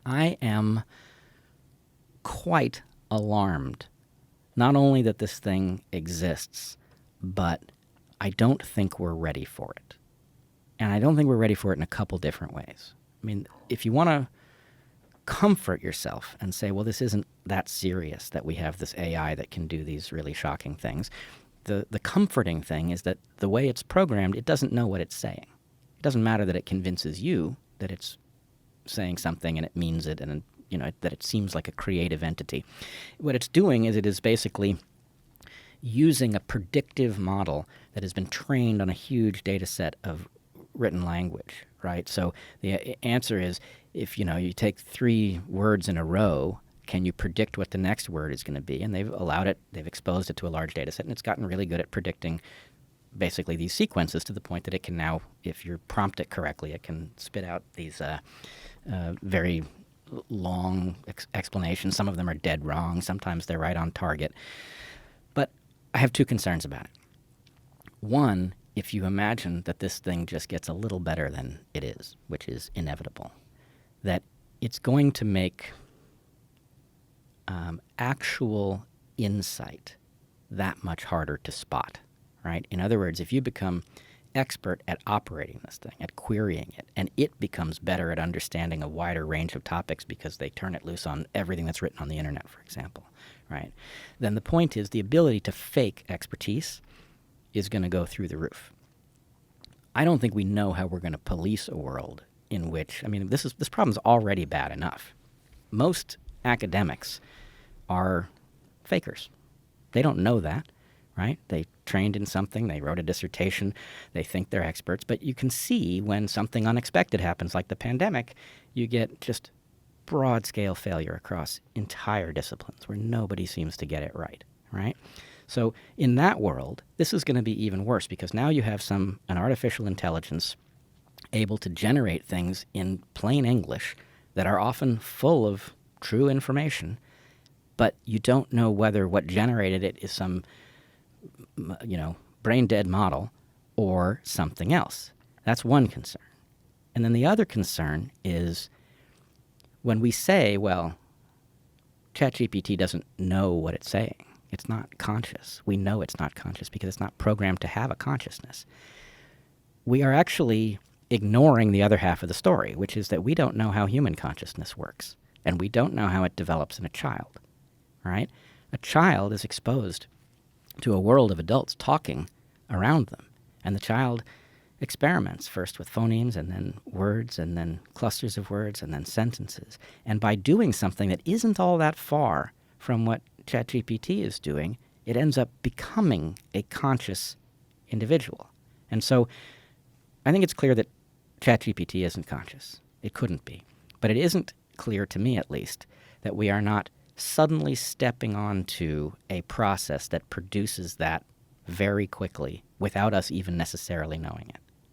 I am quite alarmed, not only that this thing exists, but I don't think we're ready for it. And I don't think we're ready for it in a couple different ways. I mean, if you want to comfort yourself and say, well, this isn't that serious that we have this AI that can do these really shocking things, the comforting thing is that the way it's programmed, it doesn't know what it's saying. It doesn't matter that it convinces you that it's saying something and it means it, and that it seems like a creative entity. What it's doing is it is basically using a predictive model that has been trained on a huge data set of written language, right? So the answer is, if you take 3 words in a row, can you predict what the next word is going to be? And they've exposed it to a large data set, and it's gotten really good at predicting basically these sequences to the point that it can now, if you prompt it correctly, it can spit out these very long explanations. Some of them are dead wrong. Sometimes they're right on target. But I have 2 concerns about it. One, if you imagine that this thing just gets a little better than it is, which is inevitable, that it's going to make actual insight that much harder to spot, right? In other words, if you become expert at operating this thing, at querying it, and it becomes better at understanding a wider range of topics because they turn it loose on everything that's written on the internet, for example, right? Then the point is the ability to fake expertise is going to go through the roof. I don't think we know how we're going to police a world in which, this problem's already bad enough. Most academics are fakers. They don't know that, right? They trained in something, they wrote a dissertation, they think they're experts, but you can see when something unexpected happens, like the pandemic, you get just broad-scale failure across entire disciplines where nobody seems to get it right, right? So in that world, this is going to be even worse because now you have an artificial intelligence able to generate things in plain English that are often full of true information, but you don't know whether what generated it is some, brain-dead model or something else. That's one concern. And then the other concern is when we say, well, ChatGPT doesn't know what it's saying. It's not conscious. We know it's not conscious because it's not programmed to have a consciousness. We are actually ignoring the other half of the story, which is that we don't know how human consciousness works, and we don't know how it develops in a child, right? A child is exposed to a world of adults talking around them, and the child experiments first with phonemes and then words and then clusters of words and then sentences. And by doing something that isn't all that far from what ChatGPT is doing, it ends up becoming a conscious individual. And so I think it's clear that ChatGPT isn't conscious. It couldn't be. But it isn't clear, to me at least, that we are not suddenly stepping onto a process that produces that very quickly without us even necessarily knowing it.